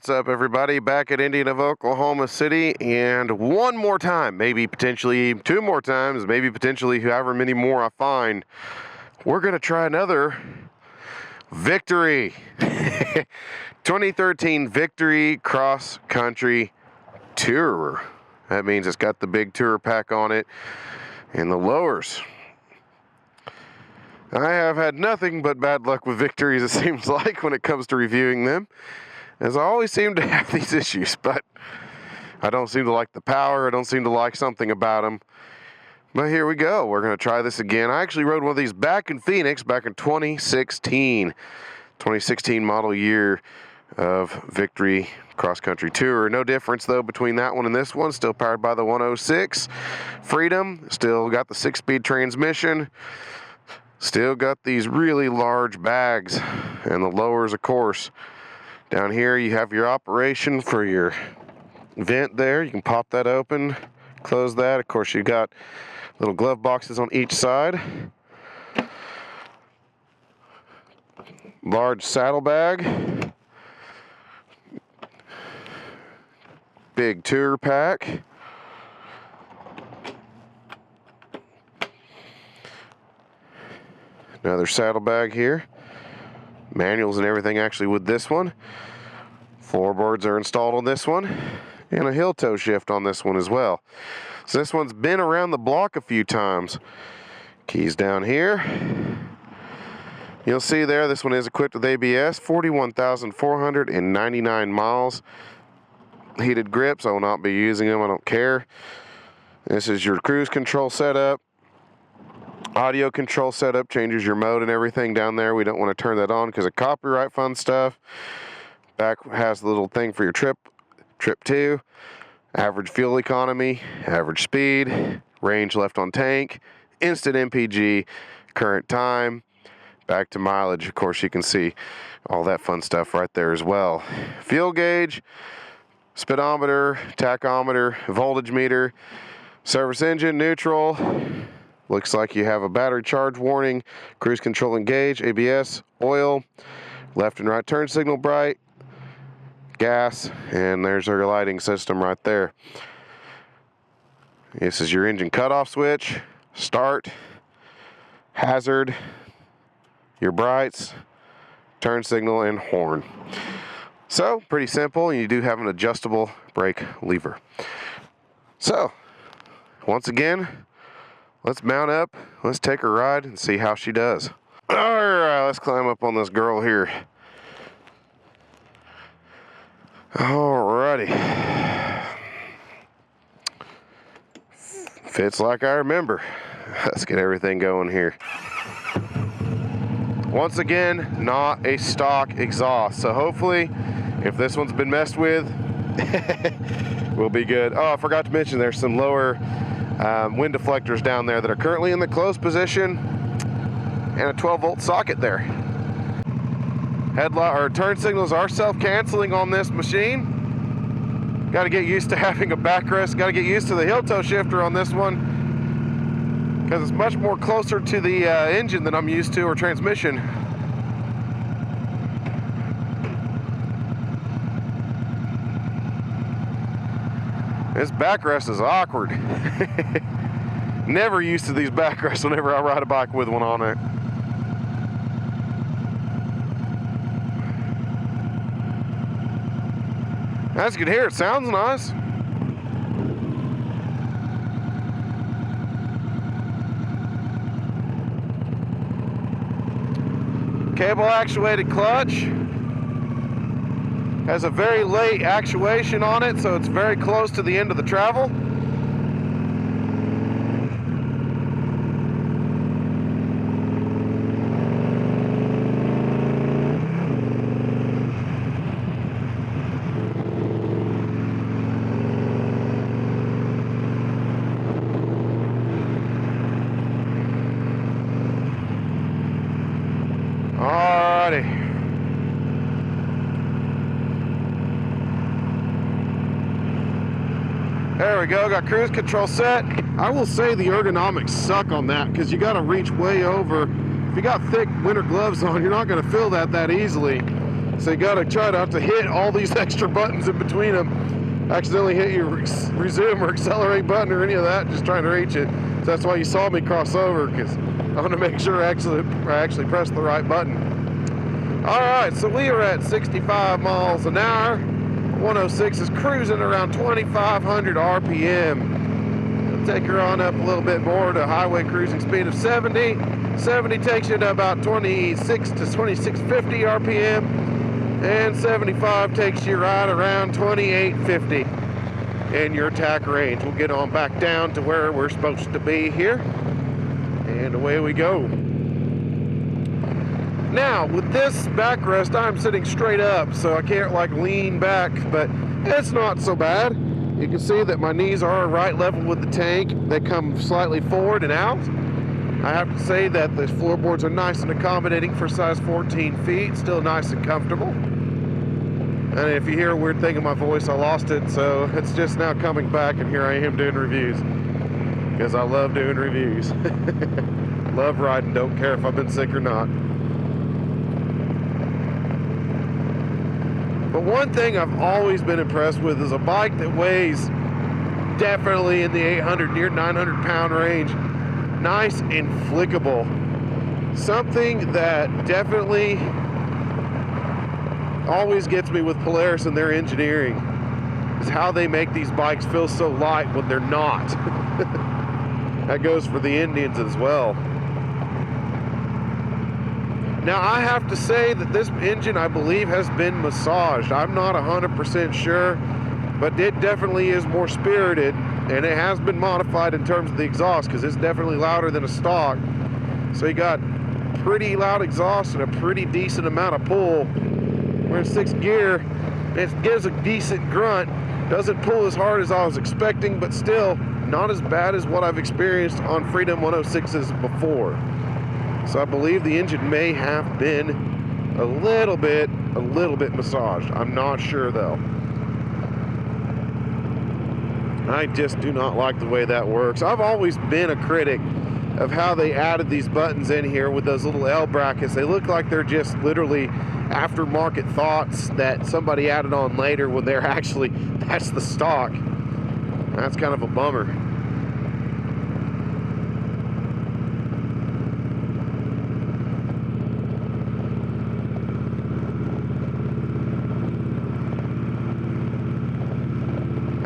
What's up, everybody? Back at Indian of Oklahoma City, and one more time, maybe potentially two more times, maybe potentially however many more I find, we're going to try another Victory. 2013 Victory Cross Country Tourer. That means it's got the big tourer pack on it and the lowers. I have had nothing but bad luck with Victories, it seems like, when it comes to reviewing them, as I always seem to have these issues, but I don't seem to like the power. I don't seem to like something about them. But here we go. We're going to try this again. I actually rode one of these back in Phoenix back in 2016 model year of Victory Cross Country Tourer. No difference, though, between that one and this one. Still powered by the 106 Freedom. Still got the 6-speed transmission. Still got these really large bags and the lowers, of course. Down here you have your operation for your vent there. You can pop that open, close that. Of course, you got little glove boxes on each side. Large saddlebag. Big tour pack. Another saddlebag here. Manuals and everything actually with this one. Floorboards are installed on this one. And a heel toe shift on this one as well. So this one's been around the block a few times. Keys down here. You'll see there, this one is equipped with ABS. 41,499 miles. Heated grips. I will not be using them. I don't care. This is your cruise control setup. Audio control setup, changes your mode and everything down there. We don't want to turn that on because of copyright fun stuff. Back has the little thing for your trip 2, average fuel economy, average speed, range left on tank, instant MPG, current time, back to mileage. Of course, you can see all that fun stuff right there as well. Fuel gauge, speedometer, tachometer, voltage meter, service engine, neutral. Looks like you have a battery charge warning, cruise control engage, ABS, oil, left and right turn signal bright, gas, and there's our lighting system right there. This is your engine cutoff switch, start, hazard, your brights, turn signal, and horn. So, pretty simple, and you do have an adjustable brake lever. So, once again, let's mount up, let's take a ride and see how she does. Alright, let's climb up on this girl here. Alrighty. Fits like I remember. Let's get everything going here. Once again, not a stock exhaust, so hopefully, if this one's been messed with, we'll be good. Oh, I forgot to mention there's some lower wind deflectors down there that are currently in the closed position, and a 12-volt socket there. Headlight or turn signals are self-canceling on this machine. Got to get used to having a backrest. Got to get used to the heel toe shifter on this one because it's much more closer to the engine than I'm used to, or transmission. This backrest is awkward. Never used to these backrests whenever I ride a bike with one on it. As you can hear, it sounds nice. Cable actuated clutch. Has a very late actuation on it, so it's very close to the end of the travel. Alrighty. There we go, got cruise control set. I will say the ergonomics suck on that because you got to reach way over. If you got thick winter gloves on, you're not going to feel that easily. So you gotta try not to hit all these extra buttons in between them. Accidentally hit your resume or accelerate button or any of that, just trying to reach it. So that's why you saw me cross over, because I want to make sure I actually press the right button. All right, so we are at 65 miles an hour. 106 is cruising around 2,500 RPM. It'll take her on up a little bit more to a highway cruising speed of 70. 70 takes you to about 26 to 2650 RPM. And 75 takes you right around 2850 in your attack range. We'll get on back down to where we're supposed to be here. And away we go. Now, with this backrest, I'm sitting straight up, so I can't like lean back, but it's not so bad. You can see that my knees are right level with the tank. They come slightly forward and out. I have to say that the floorboards are nice and accommodating for size 14 feet, still nice and comfortable. And if you hear a weird thing in my voice, I lost it, so it's just now coming back, and here I am doing reviews. Because I love doing reviews. Love riding, don't care if I've been sick or not. But one thing I've always been impressed with is a bike that weighs definitely in the 800, near 900 pound range. Nice and flickable. Something that definitely always gets me with Polaris and their engineering is how they make these bikes feel so light when they're not. That goes for the Indians as well. Now I have to say that this engine, I believe, has been massaged. I'm not 100% sure, but it definitely is more spirited, and it has been modified in terms of the exhaust, because it's definitely louder than a stock. So you got pretty loud exhaust and a pretty decent amount of pull. We're in 6th gear. It gives a decent grunt. Doesn't pull as hard as I was expecting, but still not as bad as what I've experienced on Freedom 106s before. So I believe the engine may have been a little bit massaged. I'm not sure though. I just do not like the way that works. I've always been a critic of how they added these buttons in here with those little L brackets. They look like they're just literally aftermarket thoughts that somebody added on later when they're actually, that's the stock. That's kind of a bummer.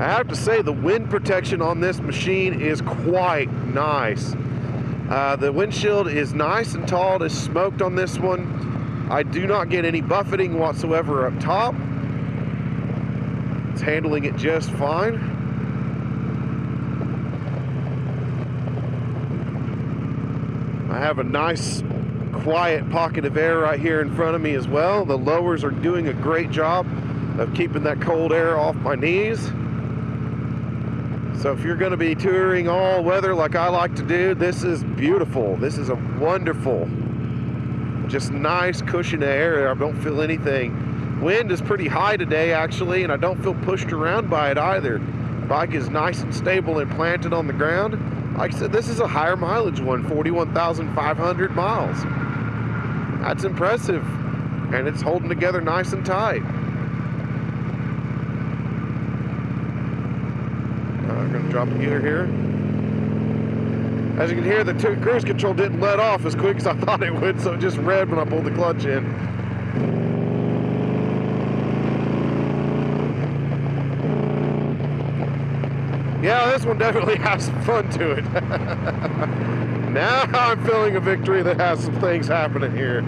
I have to say the wind protection on this machine is quite nice. The windshield is nice and tall. It's smoked on this one. I do not get any buffeting whatsoever up top. It's handling it just fine. I have a nice quiet pocket of air right here in front of me as well. The lowers are doing a great job of keeping that cold air off my knees. So if you're going to be touring all weather like I like to do, this is beautiful. This is a wonderful, just nice cushion of air. I don't feel anything. Wind is pretty high today actually, and I don't feel pushed around by it either. Bike is nice and stable and planted on the ground. Like I said, this is a higher mileage one, 41,500 miles. That's impressive, and it's holding together nice and tight. I'm going to drop a gear here. As you can hear, the cruise control didn't let off as quick as I thought it would, so it just revved when I pulled the clutch in. Yeah, this one definitely has some fun to it. Now I'm feeling a victory that has some things happening here.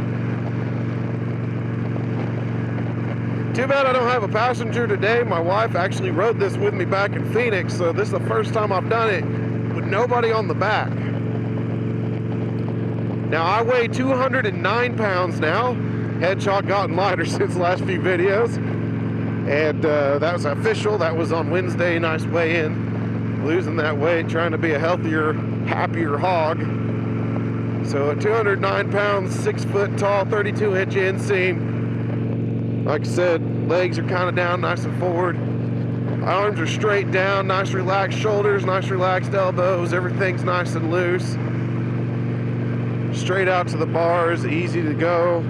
Too bad I don't have a passenger today. My wife actually rode this with me back in Phoenix, so this is the first time I've done it with nobody on the back. Now I weigh 209 pounds now. Hedgehog gotten lighter since the last few videos. And that was official. That was on Wednesday, nice weigh in. Losing that weight, trying to be a healthier, happier hog. So at 209 pounds, 6 foot tall, 32-inch inseam. Like I said, legs are kind of down, nice and forward. Arms are straight down, nice relaxed shoulders, nice relaxed elbows. Everything's nice and loose. Straight out to the bars, easy to go.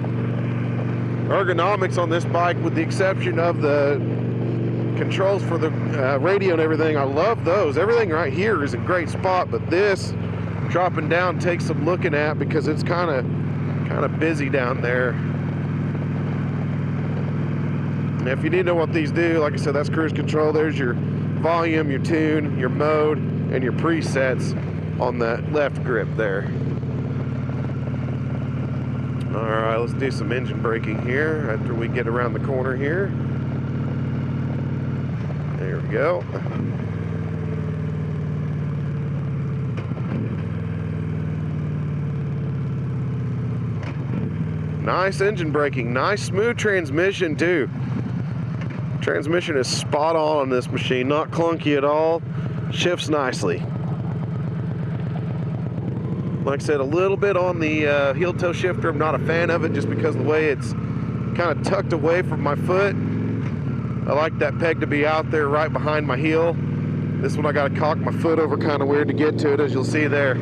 Ergonomics on this bike, with the exception of the controls for the radio and everything. I love those. Everything right here is a great spot, but this dropping down takes some looking at because it's kind of busy down there. And if you need to know what these do, like I said, that's cruise control. There's your volume, your tune, your mode, and your presets on that left grip there. All right, let's do some engine braking here after we get around the corner here. There we go. Nice engine braking, nice smooth transmission too. Transmission is spot on this machine, not clunky at all, shifts nicely. Like I said, a little bit on the heel toe shifter. I'm not a fan of it just because of the way it's kind of tucked away from my foot. I like that peg to be out there right behind my heel. This one I got to cock my foot over kind of weird to get to it, as you'll see there.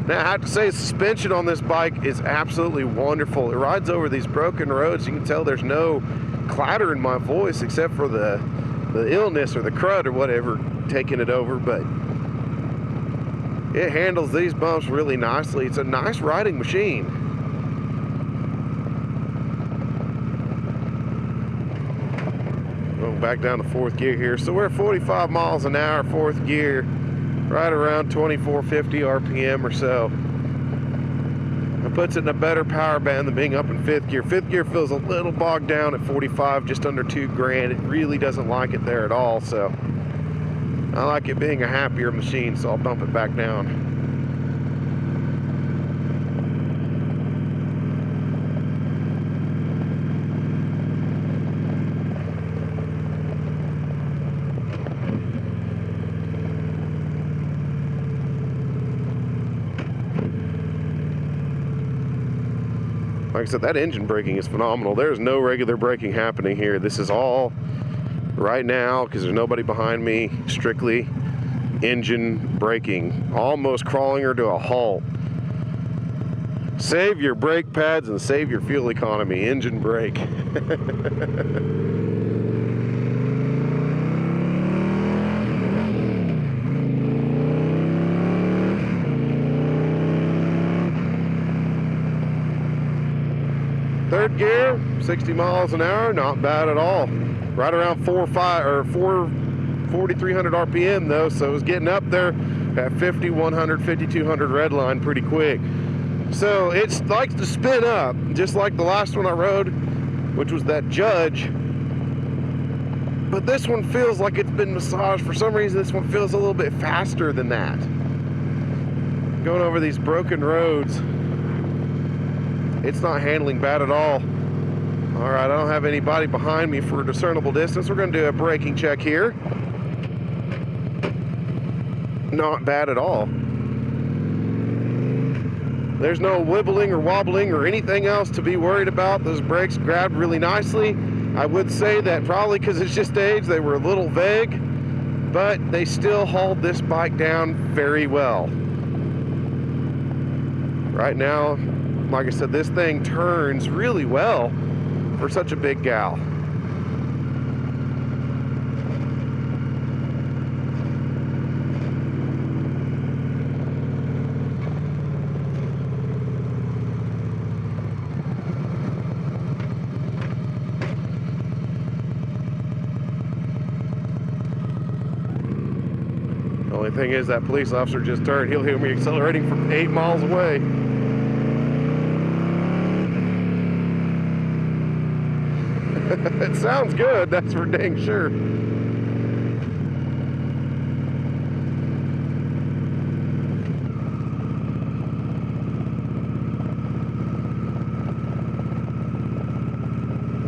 Now I have to say, suspension on this bike is absolutely wonderful. It rides over these broken roads. You can tell there's no clatter in my voice except for the illness or the crud or whatever taking it over, but it handles these bumps really nicely. It's a nice riding machine. Going back down to fourth gear here. So we're 45 miles an hour, fourth gear, right around 2450 RPM or so. It puts it in a better power band than being up in fifth gear. Fifth gear feels a little bogged down at 45, just under $2,000. It really doesn't like it there at all, so I like it being a happier machine, so I'll bump it back down. Like I said, that engine braking is phenomenal. There's no regular braking happening here. This is all right now, because there's nobody behind me, strictly engine braking, almost crawling her to a halt. Save your brake pads and save your fuel economy. Engine brake. Third gear, 60 miles an hour, not bad at all. Right around 4,300 RPM though, so it was getting up there at 5,100, 5,200 red line pretty quick. So it likes to spin up, just like the last one I rode, which was that Judge. But this one feels like it's been massaged. For some reason, this one feels a little bit faster than that. Going over these broken roads, it's not handling bad at all. All right, I don't have anybody behind me for a discernible distance. We're going to do a braking check here. Not bad at all. There's no wibbling or wobbling or anything else to be worried about. Those brakes grabbed really nicely. I would say that probably because it's just age, they were a little vague, but they still hauled this bike down very well. Right now, like I said, this thing turns really well for such a big gal. The only thing is that police officer just turned. He'll hear me accelerating from 8 miles away. It sounds good, that's for dang sure.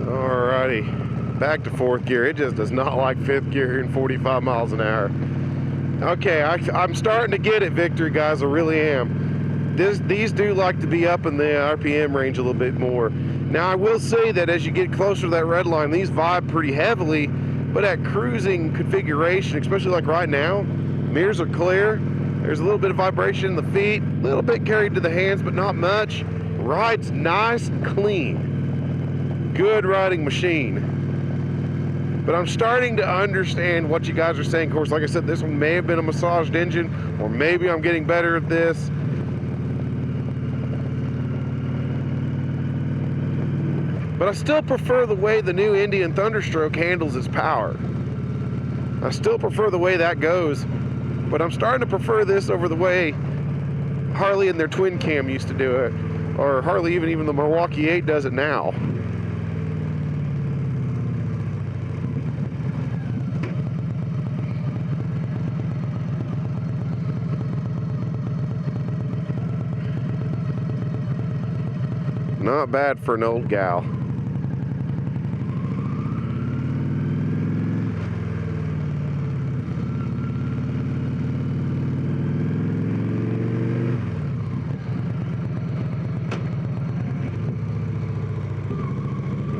Alrighty, back to fourth gear. It just does not like fifth gear in 45 miles an hour. Okay, I'm starting to get it, Victory, guys. I really am. These do like to be up in the RPM range a little bit more. Now, I will say that as you get closer to that red line, these vibe pretty heavily, but at cruising configuration, especially like right now, mirrors are clear, There's a little bit of vibration in the feet, a little bit carried to the hands, but not much. Rides nice and clean. Good riding machine. But I'm starting to understand what you guys are saying. Of course, like I said, this one may have been a massaged engine, or maybe I'm getting better at this. But I still prefer the way the new Indian Thunderstroke handles its power. I still prefer the way that goes. But I'm starting to prefer this over the way Harley and their twin cam used to do it. Or Harley, even the Milwaukee 8 does it now. Not bad for an old gal.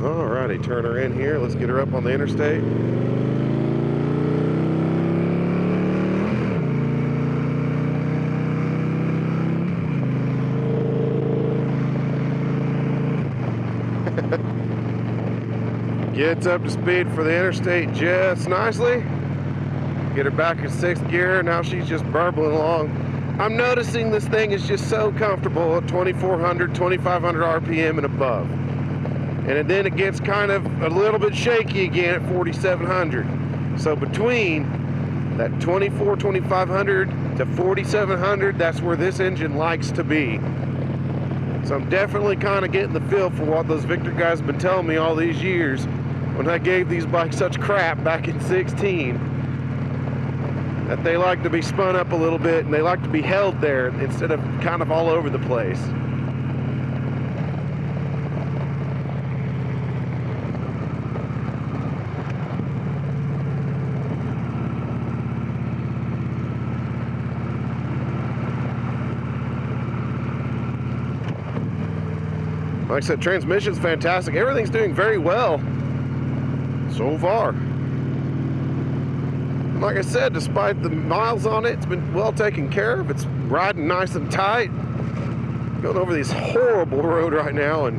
Alrighty, turn her in here. Let's get her up on the interstate. Gets up to speed for the interstate just nicely. Get her back in 6th gear. Now she's just burbling along. I'm noticing this thing is just so comfortable at 2400, 2500 RPM and above. And then it gets kind of a little bit shaky again at 4700. So between that 2500 to 4700, that's where this engine likes to be. So I'm definitely kind of getting the feel for what those Victor guys have been telling me all these years when I gave these bikes such crap back in 16, that they like to be spun up a little bit and they like to be held there instead of kind of all over the place. Like I said, transmission's fantastic. Everything's doing very well so far. Like I said, despite the miles on it, it's been well taken care of. It's riding nice and tight. Going over this horrible road right now and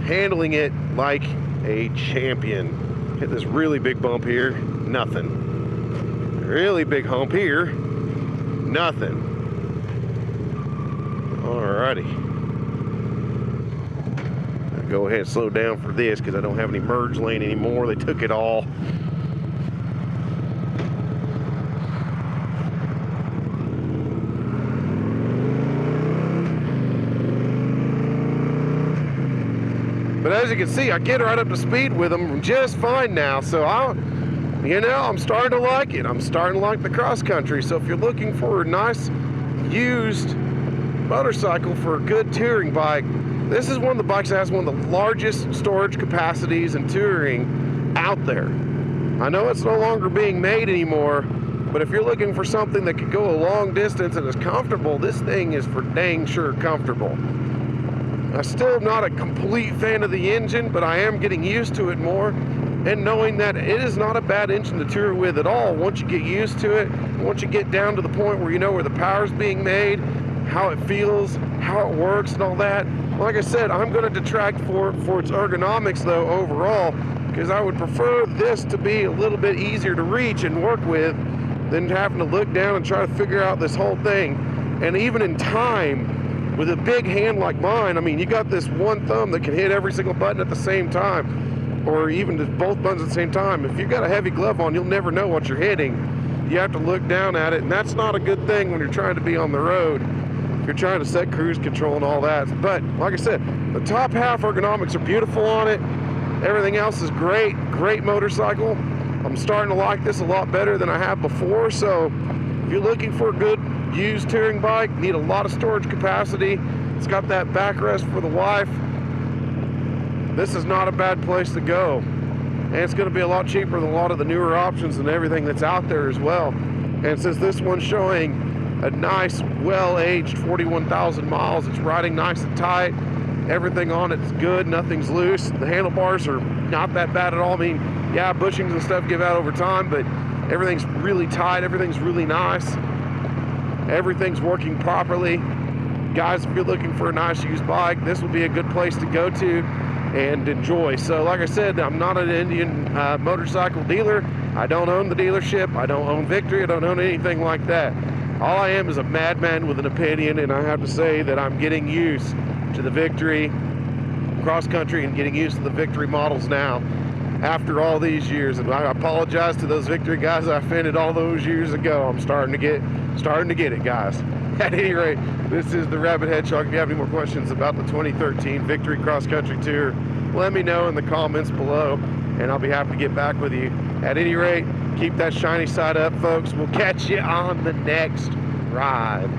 handling it like a champion. Hit this really big bump here, nothing. Really big hump here, nothing. Alrighty. Go ahead and slow down for this because I don't have any merge lane anymore. They took it all. But as you can see, I get right up to speed with them just fine now. So I'm starting to like it. I'm starting to like the cross country. So if you're looking for a nice used motorcycle for a good touring bike, this is one of the bikes that has one of the largest storage capacities and touring out there. I know it's no longer being made anymore, but if you're looking for something that could go a long distance and is comfortable, this thing is for dang sure comfortable. I still am not a complete fan of the engine, but I am getting used to it more and knowing that it is not a bad engine to tour with at all once you get used to it, once you get down to the point where you know where the power's being made, how it feels, how it works and all that. Like I said, I'm going to detract for its ergonomics though overall, because I would prefer this to be a little bit easier to reach and work with than having to look down and try to figure out this whole thing. And even in time, with a big hand like mine, I mean, you got this one thumb that can hit every single button at the same time, or even just both buttons at the same time. If you've got a heavy glove on, you'll never know what you're hitting. You have to look down at it, and that's not a good thing when you're trying to be on the road. You're trying to set cruise control and all that. But like I said, the top half ergonomics are beautiful on it. Everything else is great motorcycle. I'm starting to like this a lot better than I have before. So if you're looking for a good used touring bike, need a lot of storage capacity, it's got that backrest for the wife, this is not a bad place to go. And it's going to be a lot cheaper than a lot of the newer options and everything that's out there as well. And since this one's showing a nice, well-aged 41,000 miles. It's riding nice and tight. Everything on it's good. Nothing's loose. The handlebars are not that bad at all. I mean, yeah, bushings and stuff give out over time, but everything's really tight. Everything's really nice. Everything's working properly. Guys, if you're looking for a nice used bike, this will be a good place to go to and enjoy. So like I said, I'm not an Indian motorcycle dealer. I don't own the dealership. I don't own Victory. I don't own anything like that. All I am is a madman with an opinion, and I have to say that I'm getting used to the Victory cross country and getting used to the Victory models now after all these years. And I apologize to those Victory guys I offended all those years ago. I'm starting to get it, guys. At any rate, this is the Rabid Hedgehog. If you have any more questions about the 2013 Victory Cross Country Tour, let me know in the comments below, and I'll be happy to get back with you. At any rate, keep that shiny side up, folks. We'll catch you on the next ride.